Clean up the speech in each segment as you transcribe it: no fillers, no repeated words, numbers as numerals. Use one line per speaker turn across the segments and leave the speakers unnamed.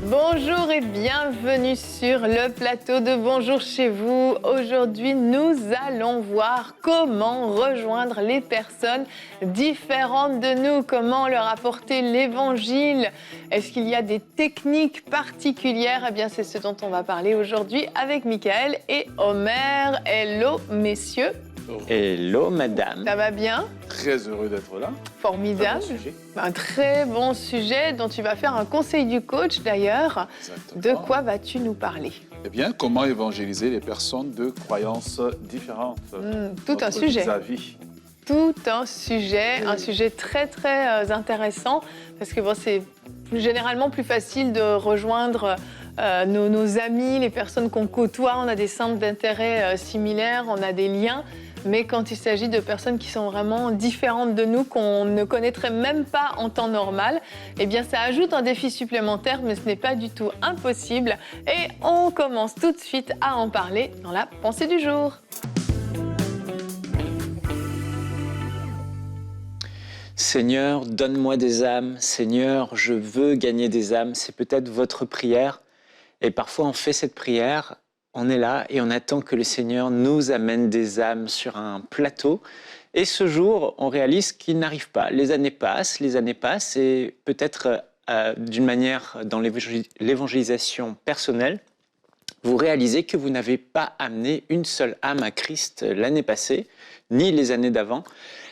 Bonjour et bienvenue sur le plateau de Bonjour chez vous. Aujourd'hui, nous allons voir comment rejoindre les personnes différentes de nous, comment leur apporter l'évangile. Est-ce qu'il y a des techniques particulières? Eh bien, c'est ce dont on va parler aujourd'hui avec Michael et Omer. Hello, messieurs.
Hello, madame.
Ça va bien?
Très heureux d'être là.
Formidable. Un très bon sujet dont tu vas faire un conseil du coach d'ailleurs.
Exactement.
De quoi vas-tu nous parler?
Eh bien, comment évangéliser les personnes de croyances différentes?
Tout un
Notre
sujet.
vis-à-vis.
Tout un sujet très très intéressant parce que bon, c'est généralement plus facile de rejoindre nos amis, les personnes qu'on côtoie. On a des centres d'intérêt similaires, on a des liens. Mais quand il s'agit de personnes qui sont vraiment différentes de nous, qu'on ne connaîtrait même pas en temps normal, eh bien ça ajoute un défi supplémentaire, mais ce n'est pas du tout impossible. Et on commence tout de suite à en parler dans la pensée du jour.
Seigneur, donne-moi des âmes. Seigneur, je veux gagner des âmes. C'est peut-être votre prière. Et parfois, on fait cette prière, on est là et on attend que le Seigneur nous amène des âmes sur un plateau. Et ce jour, on réalise qu'il n'arrive pas. Les années passent et peut-être d'une manière dans l'évangélisation personnelle, vous réalisez que vous n'avez pas amené une seule âme à Christ l'année passée, ni les années d'avant.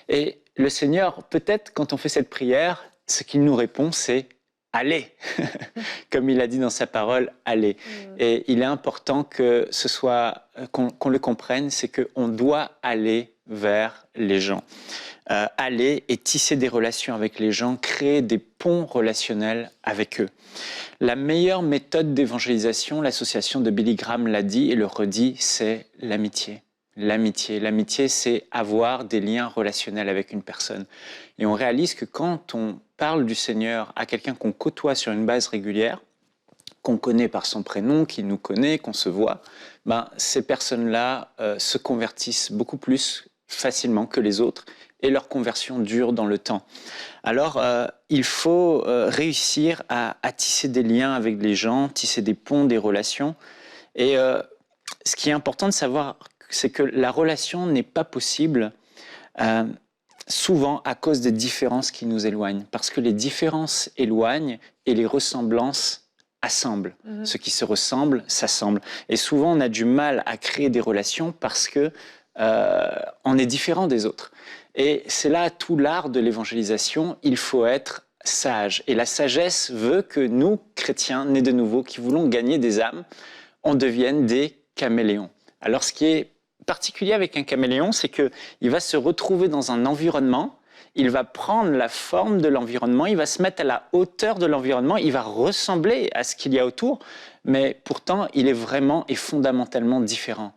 Et le Seigneur, peut-être quand on fait cette prière, ce qu'il nous répond, c'est « allez ». Comme il a dit dans sa parole, « allez ». Et il est important que ce soit, qu'on le comprenne, c'est qu'on doit aller vers les gens. Aller et tisser des relations avec les gens, créer des ponts relationnels avec eux. La meilleure méthode d'évangélisation, l'association de Billy Graham l'a dit et le redit, c'est l'amitié. L'amitié, c'est avoir des liens relationnels avec une personne. Et on réalise que quand on parle du Seigneur à quelqu'un qu'on côtoie sur une base régulière, qu'on connaît par son prénom, qui nous connaît, qu'on se voit, ces personnes-là se convertissent beaucoup plus facilement que les autres et leur conversion dure dans le temps. Alors, il faut réussir à tisser des liens avec les gens, tisser des ponts, des relations. Et ce qui est important de savoir, c'est que la relation n'est pas possible souvent à cause des différences qui nous éloignent. Parce que les différences éloignent et les ressemblances assemblent. Ce qui se ressemble, s'assemble. Et souvent, on a du mal à créer des relations parce que on est différent des autres. Et c'est là tout l'art de l'évangélisation. Il faut être sage. Et la sagesse veut que nous, chrétiens, nés de nouveau, qui voulons gagner des âmes, on devienne des caméléons. Alors, ce qui est particulier avec un caméléon, c'est qu'il va se retrouver dans un environnement, il va prendre la forme de l'environnement, il va se mettre à la hauteur de l'environnement, il va ressembler à ce qu'il y a autour, mais pourtant, il est vraiment et fondamentalement différent.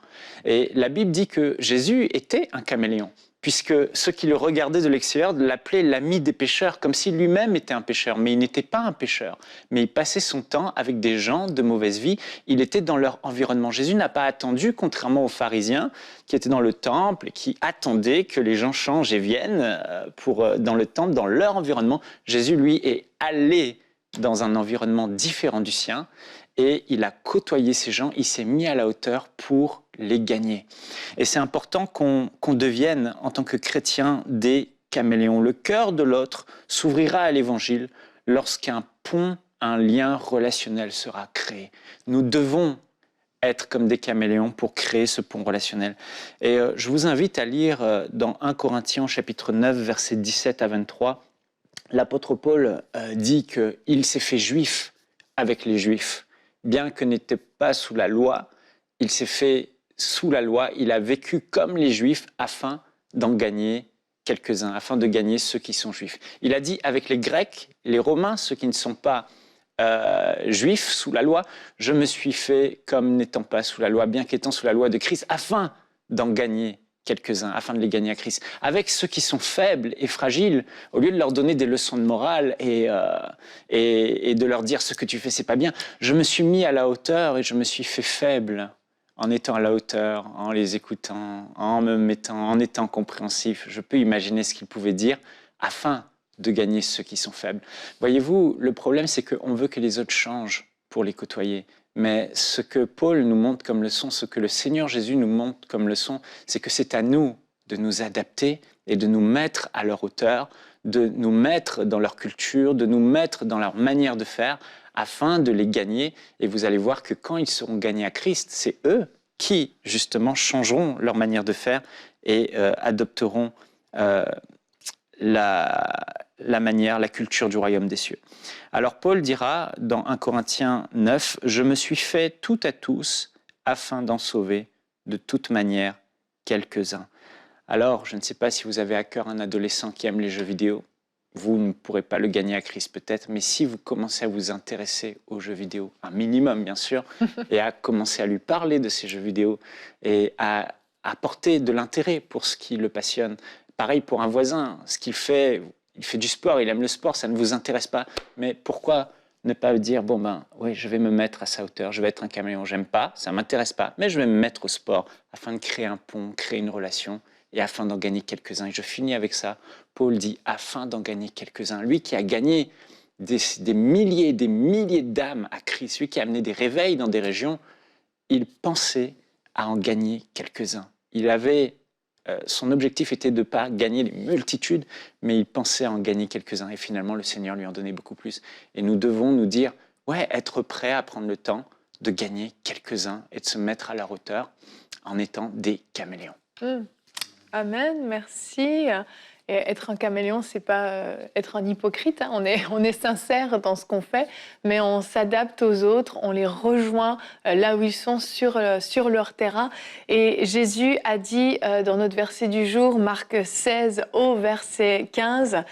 Et la Bible dit que Jésus était un caméléon, puisque ceux qui le regardaient de l'extérieur l'appelaient l'ami des pécheurs, comme si lui-même était un pécheur. Mais il n'était pas un pécheur, mais il passait son temps avec des gens de mauvaise vie. Il était dans leur environnement. Jésus n'a pas attendu, contrairement aux pharisiens qui étaient dans le temple et qui attendaient que les gens changent et viennent dans le temple, dans leur environnement. Jésus, lui, est allé dans un environnement différent du sien et il a côtoyé ces gens, il s'est mis à la hauteur pour les gagner. Et c'est important qu'on devienne, en tant que chrétien, des caméléons. Le cœur de l'autre s'ouvrira à l'évangile lorsqu'un pont, un lien relationnel sera créé. Nous devons être comme des caméléons pour créer ce pont relationnel. Et je vous invite à lire dans 1 Corinthiens chapitre 9, versets 17 à 23, l'apôtre Paul dit qu'il s'est fait juif avec les juifs. Bien que n'était pas sous la loi, il s'est fait sous la loi, il a vécu comme les Juifs afin d'en gagner quelques-uns, afin de gagner ceux qui sont Juifs. Il a dit avec les Grecs, les Romains, ceux qui ne sont pas Juifs sous la loi, je me suis fait comme n'étant pas sous la loi, bien qu'étant sous la loi de Christ, afin d'en gagner quelques-uns, afin de les gagner à Christ. Avec ceux qui sont faibles et fragiles, au lieu de leur donner des leçons de morale et de leur dire ce que tu fais, c'est pas bien, je me suis mis à la hauteur et je me suis fait faible en étant à la hauteur, en les écoutant, en étant compréhensif. Je peux imaginer ce qu'ils pouvaient dire afin de gagner ceux qui sont faibles. Voyez-vous, le problème, c'est qu'on veut que les autres changent. pour les côtoyer. Mais ce que Paul nous montre comme leçon, ce que le Seigneur Jésus nous montre comme leçon, c'est que c'est à nous de nous adapter et de nous mettre à leur hauteur, de nous mettre dans leur culture, de nous mettre dans leur manière de faire, afin de les gagner. Et vous allez voir que quand ils seront gagnés à Christ, c'est eux qui, justement, changeront leur manière de faire et adopteront la manière, la culture du royaume des cieux. Alors Paul dira dans 1 Corinthiens 9, « Je me suis fait tout à tous afin d'en sauver de toute manière quelques-uns. » Alors, je ne sais pas si vous avez à cœur un adolescent qui aime les jeux vidéo, vous ne pourrez pas le gagner à Christ peut-être, mais si vous commencez à vous intéresser aux jeux vidéo, un minimum bien sûr, et à commencer à lui parler de ces jeux vidéo et à apporter de l'intérêt pour ce qui le passionne. Pareil pour un voisin, ce qu'il fait, il fait du sport, il aime le sport, ça ne vous intéresse pas, mais pourquoi ne pas dire, bon ben oui, je vais me mettre à sa hauteur, je vais être un caméléon, j'aime pas, ça m'intéresse pas, mais je vais me mettre au sport afin de créer un pont, créer une relation, et afin d'en gagner quelques-uns. Et je finis avec ça. Paul dit « afin d'en gagner quelques-uns ». Lui qui a gagné des milliers d'âmes à Christ, lui qui a amené des réveils dans des régions, il pensait à en gagner quelques-uns. Son objectif était de ne pas gagner les multitudes, mais il pensait à en gagner quelques-uns. Et finalement, le Seigneur lui en donnait beaucoup plus. Et nous devons nous dire, ouais, être prêts à prendre le temps de gagner quelques-uns et de se mettre à leur hauteur en étant des caméléons.
Amen, merci. Et être un caméléon, c'est pas être un hypocrite. Hein. On est sincère dans ce qu'on fait, mais on s'adapte aux autres, on les rejoint là où ils sont sur leur terrain. Et Jésus a dit dans notre verset du jour, Marc 16 au verset 15,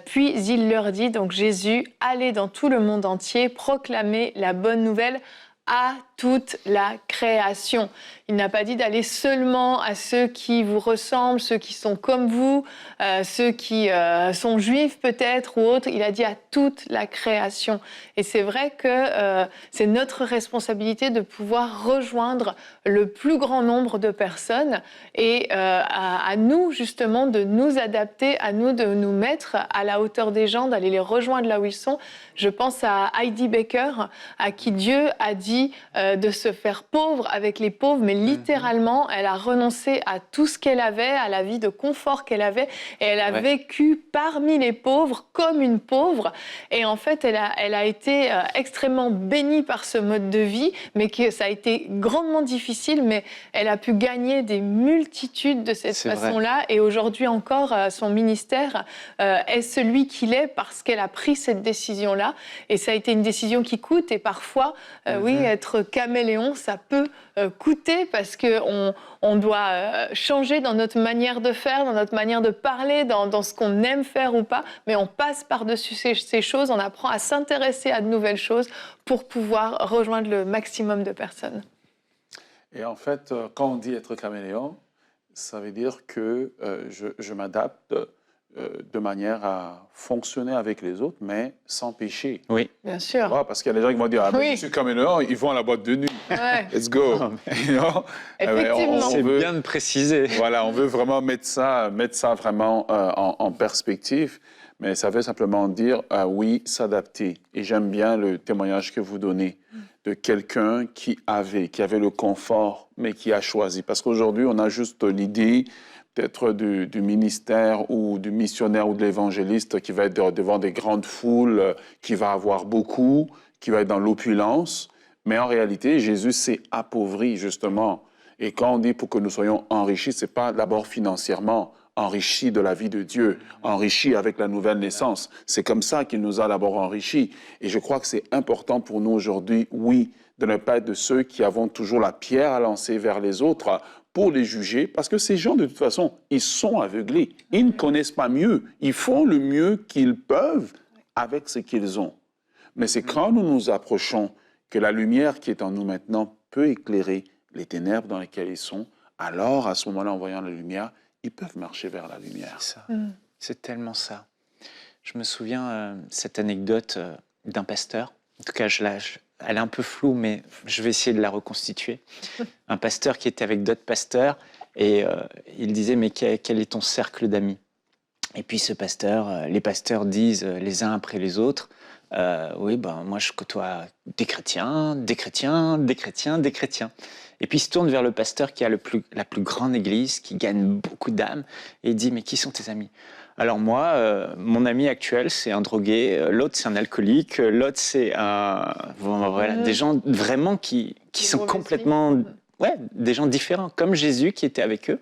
puis il leur dit, donc Jésus, allez dans tout le monde entier, proclamez la bonne nouvelle à toute la création. Il n'a pas dit d'aller seulement à ceux qui vous ressemblent, ceux qui sont comme vous, ceux qui sont juifs peut-être ou autres. Il a dit à toute la création. Et c'est vrai que c'est notre responsabilité de pouvoir rejoindre le plus grand nombre de personnes et à nous justement de nous adapter, à nous de nous mettre à la hauteur des gens, d'aller les rejoindre là où ils sont. Je pense à Heidi Baker, à qui Dieu a dit de se faire pauvre avec les pauvres, mais littéralement, elle a renoncé à tout ce qu'elle avait, à la vie de confort qu'elle avait, et elle a vécu parmi les pauvres comme une pauvre. Et en fait, elle a été extrêmement bénie par ce mode de vie, mais que ça a été grandement difficile, mais elle a pu gagner des multitudes de cette façon-là. Et aujourd'hui encore, son ministère est celui qu'il est parce qu'elle a pris cette décision-là. Et ça a été une décision qui coûte, et parfois, oui, être caméléon, ça peut coûter parce qu'on doit changer dans notre manière de faire, dans notre manière de parler, dans ce qu'on aime faire ou pas, mais on passe par-dessus ces choses, on apprend à s'intéresser à de nouvelles choses pour pouvoir rejoindre le maximum de personnes.
Et en fait, quand on dit être caméléon, ça veut dire que je m'adapte de manière à fonctionner avec les autres, mais sans péché.
Oui.
Bien sûr.
Parce qu'il y a des gens qui vont dire, ah, ben, je suis caméléon, ils vont à la boîte de nuit.
Ouais.
Let's go.
Effectivement.
C'est bien de préciser.
Voilà, on veut vraiment mettre ça vraiment en perspective, mais ça veut simplement dire, oui, s'adapter. Et j'aime bien le témoignage que vous donnez de quelqu'un qui avait le confort, mais qui a choisi. Parce qu'aujourd'hui, on a juste l'idée peut-être du ministère ou du missionnaire ou de l'évangéliste qui va être devant des grandes foules, qui va avoir beaucoup, qui va être dans l'opulence. Mais en réalité, Jésus s'est appauvri, justement. Et quand on dit pour que nous soyons enrichis, ce n'est pas d'abord financièrement, enrichis de la vie de Dieu, enrichis avec la nouvelle naissance. C'est comme ça qu'il nous a d'abord enrichis. Et je crois que c'est important pour nous aujourd'hui, oui, de ne pas être de ceux qui avons toujours la pierre à lancer vers les autres pour les juger, parce que ces gens, de toute façon, ils sont aveuglés. Ils ne connaissent pas mieux. Ils font le mieux qu'ils peuvent avec ce qu'ils ont. Mais c'est quand nous nous approchons que la lumière qui est en nous maintenant peut éclairer les ténèbres dans lesquelles ils sont. Alors, à ce moment-là, en voyant la lumière, ils peuvent marcher vers la lumière.
C'est ça. C'est tellement ça. Je me souviens cette anecdote d'un pasteur. En tout cas, elle est un peu floue, mais je vais essayer de la reconstituer. Un pasteur qui était avec d'autres pasteurs et il disait « Mais quel est ton cercle d'amis ?» Et puis ce pasteur, les pasteurs disent les uns après les autres Oui, ben, moi, je côtoie des chrétiens, des chrétiens, des chrétiens, des chrétiens. Et puis, il se tourne vers le pasteur qui a la plus grande église, qui gagne beaucoup d'âmes, et il dit, mais qui sont tes amis? Alors moi, mon ami actuel, c'est un drogué, l'autre, c'est un alcoolique, l'autre, c'est un... Bon, voilà, des gens vraiment qui sont complètement... Ouais, des gens différents, comme Jésus qui était avec eux.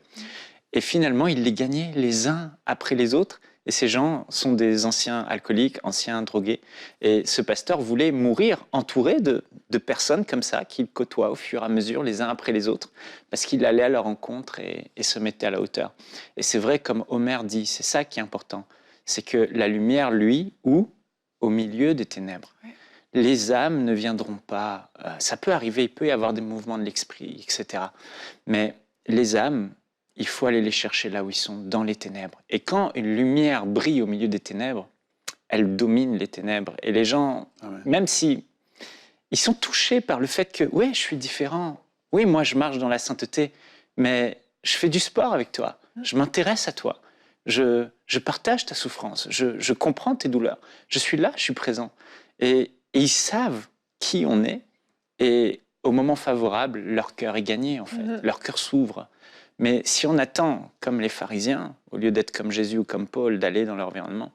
Et finalement, il les gagnait les uns après les autres. Et ces gens sont des anciens alcooliques, anciens drogués. Et ce pasteur voulait mourir entouré de personnes comme ça, qu'il côtoie au fur et à mesure, les uns après les autres, parce qu'il allait à leur rencontre et se mettait à la hauteur. Et c'est vrai, comme Homer dit, c'est ça qui est important. C'est que la lumière, lui, ou au milieu des ténèbres. Ouais. Les âmes ne viendront pas. Ça peut arriver, il peut y avoir des mouvements de l'esprit, etc. Mais les âmes, il faut aller les chercher là où ils sont, dans les ténèbres. Et quand une lumière brille au milieu des ténèbres, elle domine les ténèbres. Et les gens, même si ils sont touchés par le fait que, oui, je suis différent, oui, moi je marche dans la sainteté, mais je fais du sport avec toi, je m'intéresse à toi, je partage ta souffrance, je comprends tes douleurs, je suis là, je suis présent. Et ils savent qui on est, et au moment favorable, leur cœur est gagné, en fait. Leur cœur s'ouvre. Mais si on attend, comme les pharisiens, au lieu d'être comme Jésus ou comme Paul, d'aller dans l'environnement,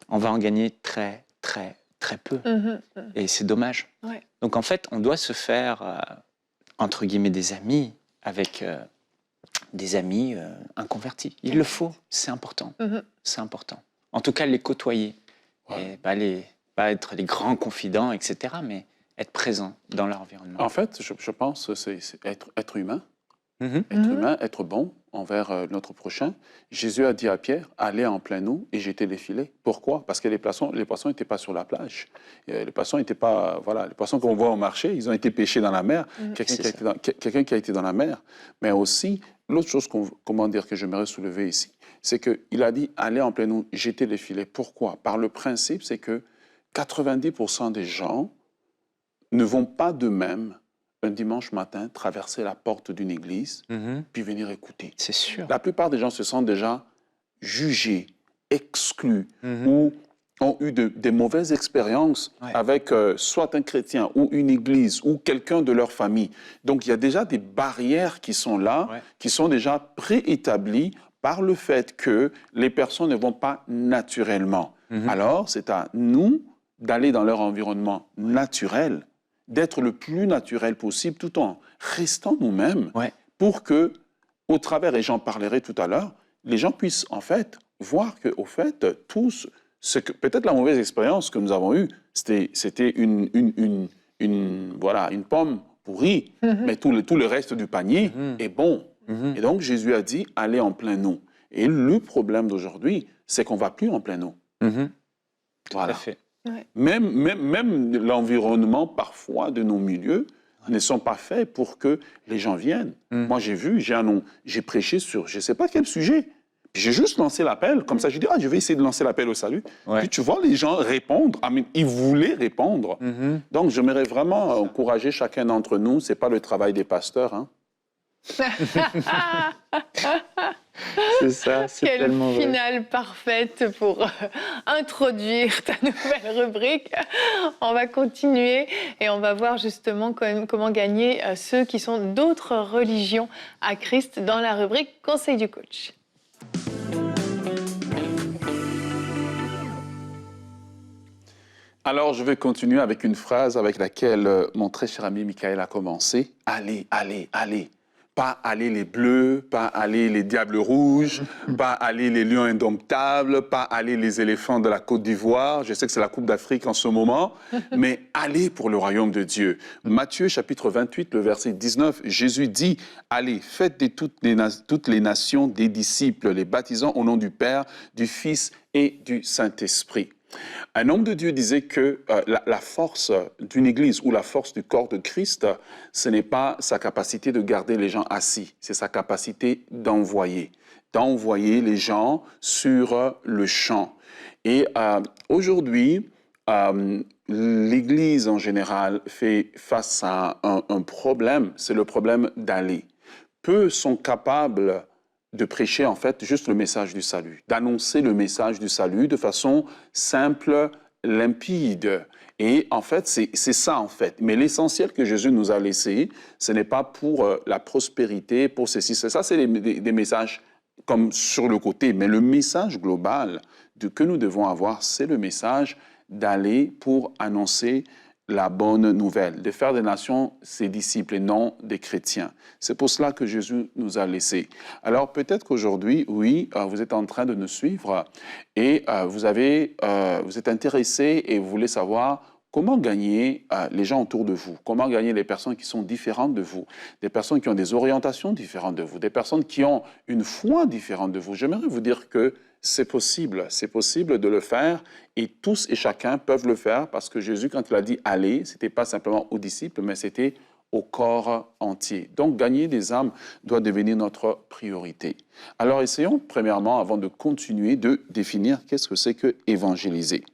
on va en gagner très, très, très peu. Et c'est dommage. Ouais. Donc en fait, on doit se faire, entre guillemets, des amis avec des amis inconvertis. Il le faut, c'est important. C'est important. En tout cas, les côtoyer. Ouais. Et pas être les grands confidents, etc., mais être présent dans leur environnement.
En fait, je pense que c'est être humain. Être humain, être bon envers notre prochain. Jésus a dit à Pierre, allez en pleine eau et jetez les filets. Pourquoi? Parce que les poissons n'étaient pas sur la plage. Les poissons n'étaient pas, voilà, les poissons qu'on voit au marché, ils ont été pêchés dans la mer. Quelqu'un qui a été dans la mer. Mais aussi, l'autre chose que j'aimerais soulever ici, c'est qu'il a dit, allez en pleine eau, jetez les filets. Pourquoi? Par le principe, c'est que 90% des gens ne vont pas d'eux-mêmes un dimanche matin, traverser la porte d'une église, puis venir écouter.
C'est sûr.
La plupart des gens se sentent déjà jugés, exclus, ou ont eu des mauvaises expériences avec soit un chrétien ou une église ou quelqu'un de leur famille. Donc, il y a déjà des barrières qui sont là, qui sont déjà préétablies par le fait que les personnes ne vont pas naturellement. Alors, c'est à nous d'aller dans leur environnement naturel, d'être le plus naturel possible tout en restant nous-mêmes pour que, au travers, et j'en parlerai tout à l'heure, les gens puissent en fait voir qu'au fait, tous, peut-être la mauvaise expérience que nous avons eue, c'était une pomme pourrie, mais tout le reste du panier est bon. Et donc Jésus a dit, allez en plein eau. Et le problème d'aujourd'hui, c'est qu'on ne va plus en plein eau.
Tout à fait.
Ouais. Même l'environnement, parfois, de nos milieux ne sont pas faits pour que les gens viennent. Moi, j'ai prêché sur je ne sais pas quel sujet. Puis j'ai juste lancé l'appel. Comme ça, j'ai dit, je vais essayer de lancer l'appel au salut. Puis tu vois les gens répondre. Ils voulaient répondre. Donc, j'aimerais vraiment encourager chacun d'entre nous. Ce n'est pas le travail des pasteurs, hein.
C'est ça, c'est tellement vrai.
Quelle finale parfaite pour introduire ta nouvelle rubrique. On va continuer et on va voir justement comment gagner ceux qui sont d'autres religions à Christ dans la rubrique Conseil du coach.
Alors, je vais continuer avec une phrase avec laquelle mon très cher ami Michael a commencé. Allez, allez, allez. Pas aller les bleus, pas aller les diables rouges, pas aller les lions indomptables, pas aller les éléphants de la Côte d'Ivoire. Je sais que c'est la Coupe d'Afrique en ce moment, mais aller pour le royaume de Dieu. Matthieu chapitre 28, le verset 19, Jésus dit, allez, faites de toutes les nations des disciples, les baptisant au nom du Père, du Fils et du Saint-Esprit. Un homme de Dieu disait que la force d'une église ou la force du corps de Christ, ce n'est pas sa capacité de garder les gens assis, c'est sa capacité d'envoyer les gens sur le champ. Et aujourd'hui, l'Église en général fait face à un problème, c'est le problème d'aller. Peu sont capables de prêcher en fait juste le message du salut, d'annoncer le message du salut de façon simple, limpide. Et en fait, c'est ça en fait. Mais l'essentiel que Jésus nous a laissé, ce n'est pas pour la prospérité, pour ceci, c'est ça, c'est des messages comme sur le côté. Mais le message global que nous devons avoir, c'est le message d'aller pour annoncer la bonne nouvelle, de faire des nations ses disciples et non des chrétiens. C'est pour cela que Jésus nous a laissés. Alors peut-être qu'aujourd'hui, oui, vous êtes en train de nous suivre et vous êtes intéressé et vous voulez savoir comment gagner les gens autour de vous, comment gagner les personnes qui sont différentes de vous, des personnes qui ont des orientations différentes de vous, des personnes qui ont une foi différente de vous. J'aimerais vous dire que c'est possible de le faire et tous et chacun peuvent le faire parce que Jésus, quand il a dit « aller », ce n'était pas simplement aux disciples, mais c'était au corps entier. Donc, gagner des âmes doit devenir notre priorité. Alors, essayons, premièrement, avant de continuer, de définir qu'est-ce que c'est que évangéliser.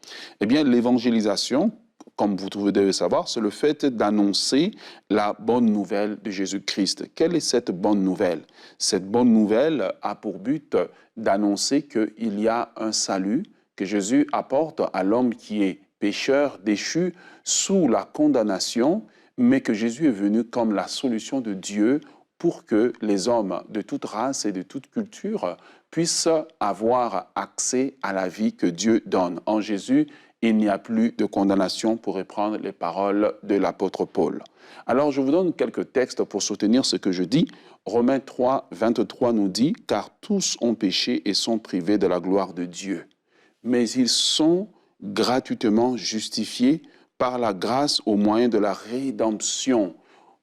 Eh bien, l'évangélisation, comme vous devez le savoir, c'est le fait d'annoncer la bonne nouvelle de Jésus-Christ. Quelle est cette bonne nouvelle? Cette bonne nouvelle a pour but d'annoncer qu'il y a un salut que Jésus apporte à l'homme qui est pécheur, déchu, sous la condamnation, mais que Jésus est venu comme la solution de Dieu pour que les hommes de toute race et de toute culture puissent avoir accès à la vie que Dieu donne. En Jésus, il n'y a plus de condamnation, pour reprendre les paroles de l'apôtre Paul. Alors, je vous donne quelques textes pour soutenir ce que je dis. Romains 3, 23 nous dit « Car tous ont péché et sont privés de la gloire de Dieu. Mais ils sont gratuitement justifiés par la grâce au moyen de la rédemption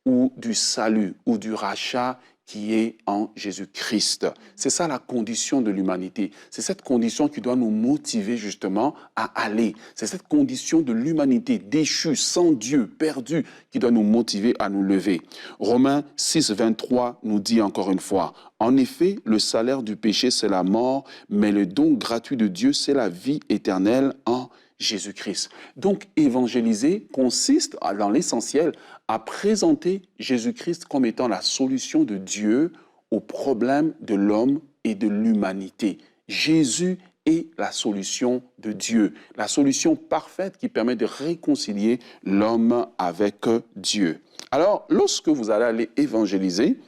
ou du salut ou du rachat qui est en Jésus-Christ. » C'est ça la condition de l'humanité. C'est cette condition qui doit nous motiver justement à aller. C'est cette condition de l'humanité déchue, sans Dieu, perdue, qui doit nous motiver à nous lever. Romains 6, 23 nous dit encore une fois, « En effet, le salaire du péché, c'est la mort, mais le don gratuit de Dieu, c'est la vie éternelle en Jésus-Christ. » Donc, évangéliser consiste, dans l'essentiel, à présenter Jésus-Christ comme étant la solution de Dieu aux problèmes de l'homme et de l'humanité. Jésus est la solution de Dieu, la solution parfaite qui permet de réconcilier l'homme avec Dieu. Alors, lorsque vous allez aller évangéliser,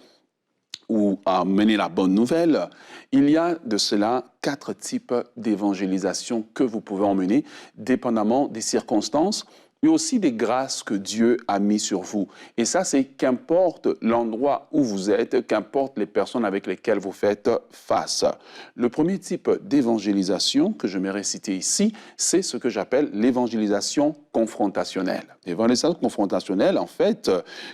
ou à mener la bonne nouvelle, il y a de cela 4 types d'évangélisation que vous pouvez emmener, dépendamment des circonstances, mais aussi des grâces que Dieu a mis sur vous. Et ça, c'est qu'importe l'endroit où vous êtes, qu'importe les personnes avec lesquelles vous faites face. Le premier type d'évangélisation que je vais citer ici, c'est ce que j'appelle l'évangélisation confrontationnelle. L'évangélisation confrontationnelle, en fait,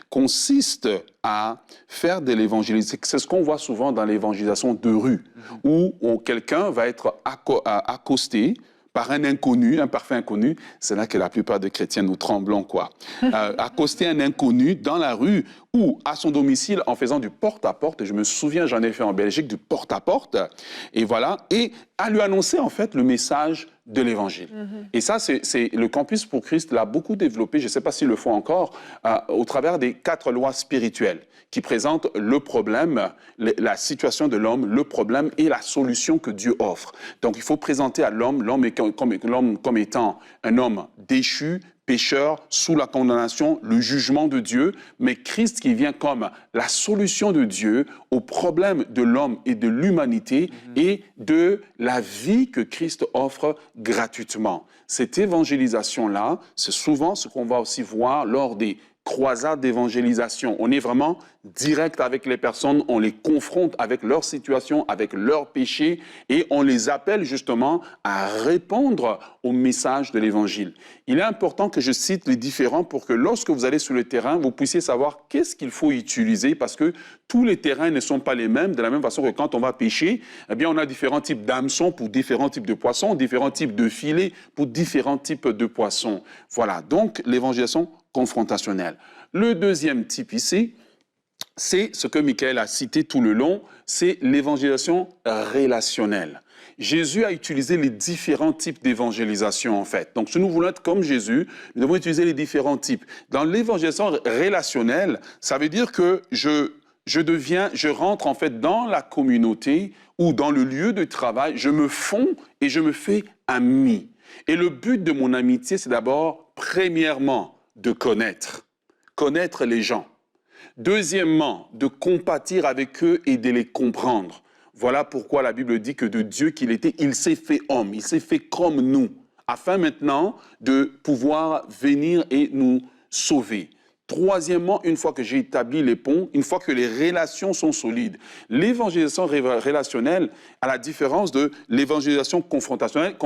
consiste à faire de l'évangélisation. C'est ce qu'on voit souvent dans l'évangélisation de rue, où quelqu'un va être accosté par un inconnu, un parfait inconnu. C'est là que la plupart des chrétiens nous tremblons, quoi. Accoster un inconnu dans la rue ou à son domicile en faisant du porte-à-porte. Je me souviens, j'en ai fait en Belgique, du porte-à-porte. Et voilà. Et à lui annoncer, en fait, le message de l'Évangile. Et ça, c'est le Campus pour Christ l'a beaucoup développé, je ne sais pas s'ils le font encore, au travers des 4 lois spirituelles qui présentent le problème, la situation de l'homme, le problème et la solution que Dieu offre. Donc, il faut présenter à l'homme comme étant un homme déchu, pécheur, sous la condamnation, le jugement de Dieu, mais Christ qui vient comme la solution de Dieu au problème de l'homme et de l'humanité et de la vie que Christ offre gratuitement. Cette évangélisation-là, c'est souvent ce qu'on va aussi voir lors des croisade d'évangélisation. On est vraiment direct avec les personnes, on les confronte avec leur situation, avec leurs péchés et on les appelle justement à répondre au message de l'Évangile. Il est important que je cite les différents pour que lorsque vous allez sur le terrain, vous puissiez savoir qu'est-ce qu'il faut utiliser parce que tous les terrains ne sont pas les mêmes, de la même façon que quand on va pêcher, eh bien on a différents types d'hameçons pour différents types de poissons, différents types de filets pour différents types de poissons. Voilà, donc l'évangélisation confrontationnelle. Le deuxième type ici, c'est ce que Michael a cité tout le long, c'est l'évangélisation relationnelle. Jésus a utilisé les différents types d'évangélisation en fait. Donc si nous voulons être comme Jésus, nous devons utiliser les différents types. Dans l'évangélisation relationnelle, ça veut dire que je rentre en fait dans la communauté ou dans le lieu de travail, je me fonds et je me fais ami. Et le but de mon amitié, c'est d'abord, premièrement, de connaître les gens. Deuxièmement, de compatir avec eux et de les comprendre. Voilà pourquoi la Bible dit que de Dieu qu'il était, il s'est fait homme, il s'est fait comme nous, afin maintenant de pouvoir venir et nous sauver. Troisièmement, une fois que j'ai établi les ponts, une fois que les relations sont solides, l'évangélisation relationnelle, à la différence de l'évangélisation confrontationnelle,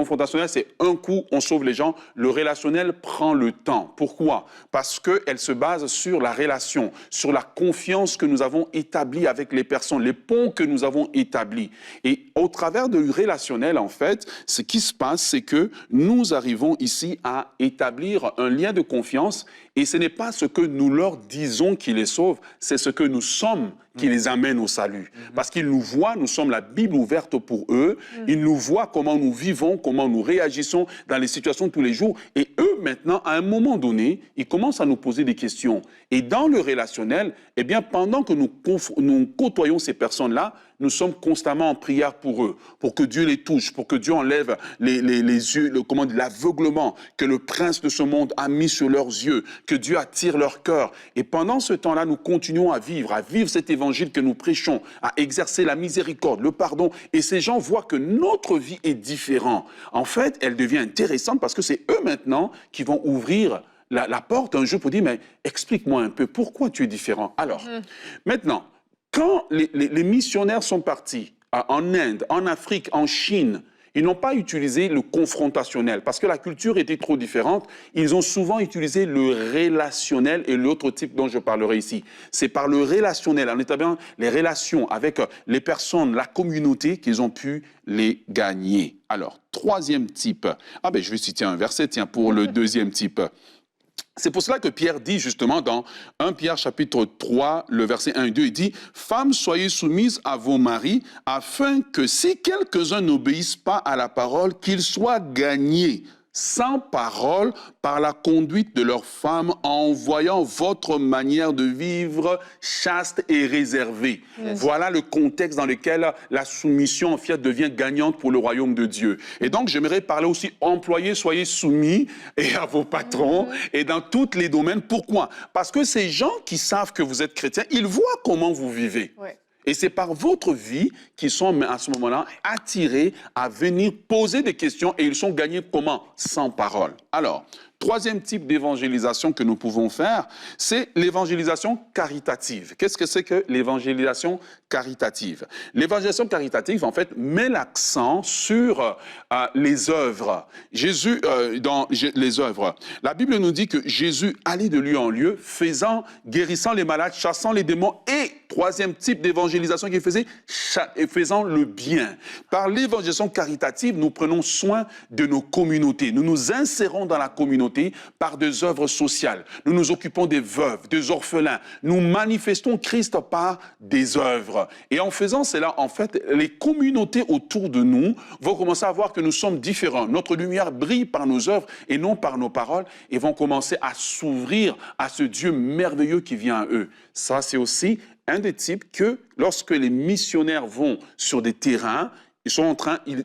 c'est un coup, on sauve les gens. Le relationnel prend le temps. Pourquoi? Parce qu'elle se base sur la relation, sur la confiance que nous avons établie avec les personnes, les ponts que nous avons établis. Et au travers du relationnel, en fait, ce qui se passe, c'est que nous arrivons ici à établir un lien de confiance. Et ce n'est pas ce que nous leur disons qui les sauve, c'est ce que nous sommes qui les amène au salut. Parce qu'ils nous voient, nous sommes la Bible ouverte pour eux, ils nous voient comment nous vivons, comment nous réagissons dans les situations de tous les jours. Et eux, maintenant, à un moment donné, ils commencent à nous poser des questions. Et dans le relationnel, eh bien, pendant que nous côtoyons ces personnes-là, nous sommes constamment en prière pour eux, pour que Dieu les touche, pour que Dieu enlève les yeux, l'aveuglement que le prince de ce monde a mis sur leurs yeux, que Dieu attire leur cœur. Et pendant ce temps-là, nous continuons à vivre cet évangile que nous prêchons, à exercer la miséricorde, le pardon. Et ces gens voient que notre vie est différente. En fait, elle devient intéressante parce que c'est eux maintenant qui vont ouvrir la porte un jour pour dire, mais explique-moi un peu, pourquoi tu es différent? Alors, maintenant, quand les missionnaires sont partis en Inde, en Afrique, en Chine, ils n'ont pas utilisé le confrontationnel parce que la culture était trop différente. Ils ont souvent utilisé le relationnel et l'autre type dont je parlerai ici. C'est par le relationnel, en établisant les relations avec les personnes, la communauté, qu'ils ont pu les gagner. Alors, troisième type. Je vais citer un verset, pour le deuxième type. C'est pour cela que Pierre dit justement dans 1 Pierre chapitre 3, le verset 1 et 2, il dit « Femmes, soyez soumises à vos maris, afin que si quelques-uns n'obéissent pas à la parole, qu'ils soient gagnés sans parole par la conduite de leurs femmes en voyant votre manière de vivre chaste et réservée. » Voilà le contexte dans lequel la soumission en fait devient gagnante pour le royaume de Dieu. Et donc j'aimerais parler aussi employés, soyez soumis et à vos patrons et dans tous les domaines. Pourquoi? Parce que ces gens qui savent que vous êtes chrétiens, ils voient comment vous vivez. Ouais. Et c'est par votre vie qu'ils sont à ce moment-là attirés à venir poser des questions et ils sont gagnés comment? Sans parole. Alors, troisième type d'évangélisation que nous pouvons faire, c'est l'évangélisation caritative. Qu'est-ce que c'est que l'évangélisation caritative? L'évangélisation caritative, en fait, met l'accent sur les œuvres. Jésus, dans les œuvres, la Bible nous dit que Jésus allait de lieu en lieu, guérissant les malades, chassant les démons et, troisième type d'évangélisation qu'il faisait, faisant le bien. Par l'évangélisation caritative, nous prenons soin de nos communautés. Nous nous insérons dans la communauté par des œuvres sociales. Nous nous occupons des veuves, des orphelins. Nous manifestons Christ par des œuvres. Et en faisant cela, en fait, les communautés autour de nous vont commencer à voir que nous sommes différents. Notre lumière brille par nos œuvres et non par nos paroles et vont commencer à s'ouvrir à ce Dieu merveilleux qui vient à eux. Ça, c'est aussi un des types que lorsque les missionnaires vont sur des terrains,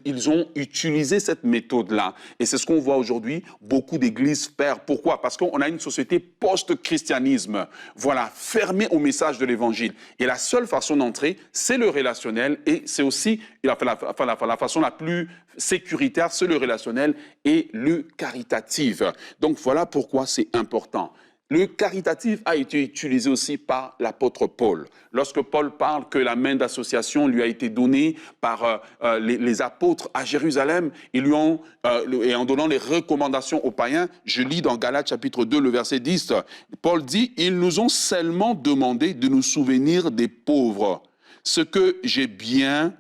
ils ont utilisé cette méthode-là. Et c'est ce qu'on voit aujourd'hui, beaucoup d'églises faire. Pourquoi? Parce qu'on a une société post-christianisme, voilà, fermée au message de l'évangile. Et la seule façon d'entrer, c'est le relationnel et c'est aussi la façon la plus sécuritaire, c'est le relationnel et le caritatif. Donc voilà pourquoi c'est important. Le caritatif a été utilisé aussi par l'apôtre Paul. Lorsque Paul parle que la main d'association lui a été donnée par les apôtres à Jérusalem, et en donnant les recommandations aux païens, je lis dans Galates chapitre 2, le verset 10, Paul dit « Ils nous ont seulement demandé de nous souvenir des pauvres, ce que j'ai bien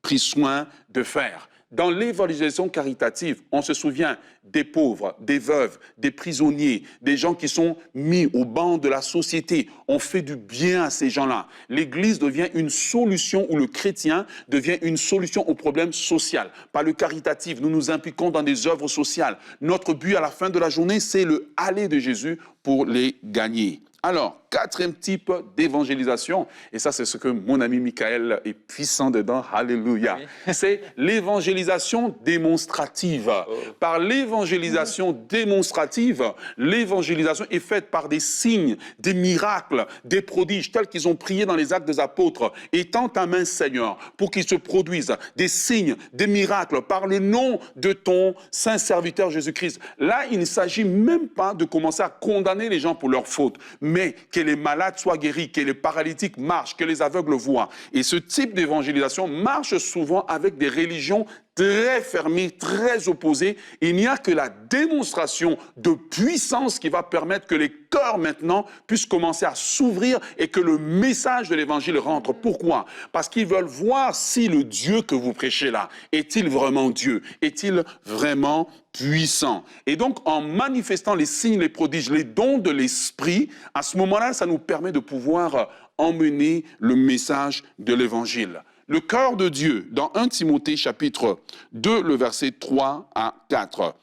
pris soin de faire. » Dans l'évangélisation caritative, on se souvient des pauvres, des veuves, des prisonniers, des gens qui sont mis au banc de la société. On fait du bien à ces gens-là. L'Église devient une solution, ou le chrétien devient une solution au problème social. Par le caritatif, nous nous impliquons dans des œuvres sociales. Notre but à la fin de la journée, c'est le aller de Jésus pour les gagner. Alors, quatrième type d'évangélisation, et ça c'est ce que mon ami Michael est puissant dedans, alléluia,
Oui.
c'est l'évangélisation démonstrative. Par l'évangélisation démonstrative, l'évangélisation est faite par des signes, des miracles, des prodiges, tels qu'ils ont prié dans les Actes des Apôtres. Étends ta main, Seigneur, pour qu'ils se produisent des signes, des miracles, par le nom de ton saint serviteur Jésus-Christ. Là, il ne s'agit même pas de commencer à condamner les gens pour leurs fautes, mais que les malades soient guéris, que les paralytiques marchent, que les aveugles voient. Et ce type d'évangélisation marche souvent avec des religions très fermées, très opposées. Il n'y a que la démonstration de puissance qui va permettre que les cœurs maintenant puissent commencer à s'ouvrir et que le message de l'évangile rentre. Pourquoi? Parce qu'ils veulent voir si le Dieu que vous prêchez là, est-il vraiment Dieu? Est-il vraiment puissant? Et donc, en manifestant les signes, les prodiges, les dons de l'Esprit, à ce moment-là, ça nous permet de pouvoir emmener le message de l'Évangile. Le cœur de Dieu, dans 1 Timothée chapitre 2, le verset 3 à 4.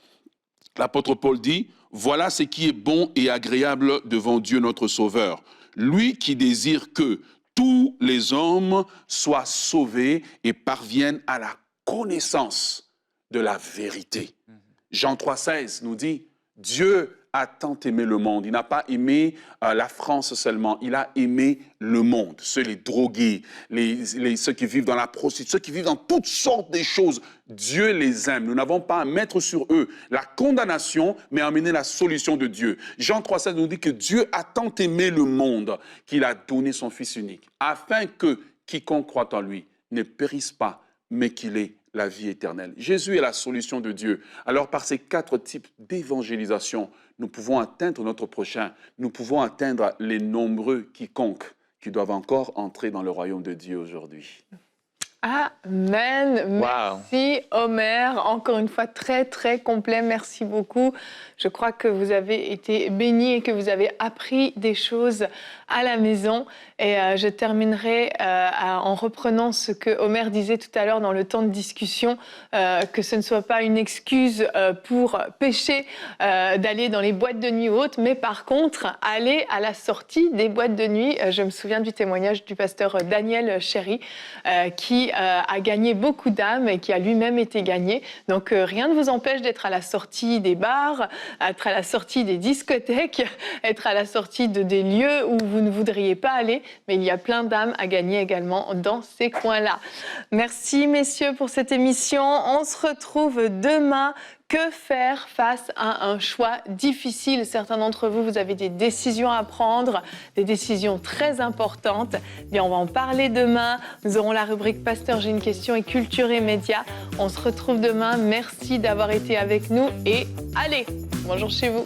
L'apôtre Paul dit, « Voilà ce qui est bon et agréable devant Dieu notre Sauveur, lui qui désire que tous les hommes soient sauvés et parviennent à la connaissance de la vérité. » Jean 3,16 nous dit, « Dieu a tant aimé le monde. Il n'a pas aimé la France seulement, il a aimé le monde. Ceux les drogués, ceux qui vivent dans la prostitution, ceux qui vivent dans toutes sortes de choses. Dieu les aime. Nous n'avons pas à mettre sur eux la condamnation, mais à amener la solution de Dieu. Jean 3,16 nous dit que Dieu a tant aimé le monde qu'il a donné son Fils unique, afin que quiconque croit en lui ne périsse pas, mais qu'il ait la vie éternelle. Jésus est la solution de Dieu. Alors, par ces 4 types d'évangélisation, nous pouvons atteindre notre prochain. Nous pouvons atteindre les nombreux quiconques qui doivent encore entrer dans le royaume de Dieu aujourd'hui.
Amen.
Wow.
Merci, Omer. Encore une fois, très, très complet. Merci beaucoup. Je crois que vous avez été bénis et que vous avez appris des choses à la maison. Et je terminerai en reprenant ce que Omer disait tout à l'heure dans le temps de discussion, que ce ne soit pas une excuse pour pécher, d'aller dans les boîtes de nuit hautes, mais par contre, aller à la sortie des boîtes de nuit. Je me souviens du témoignage du pasteur Daniel Chéry, qui a gagné beaucoup d'âmes et qui a lui-même été gagné. Donc, rien ne vous empêche d'être à la sortie des bars, être à la sortie des discothèques, être à la sortie des lieux où vous ne voudriez pas aller, mais il y a plein d'âmes à gagner également dans ces coins-là. Merci, messieurs, pour cette émission. On se retrouve demain. Que faire face à un choix difficile? Certains d'entre vous, vous avez des décisions à prendre, des décisions très importantes. Bien, on va en parler demain. Nous aurons la rubrique Pasteur, j'ai une question et culture et médias. On se retrouve demain. Merci d'avoir été avec nous et allez, bonjour chez vous.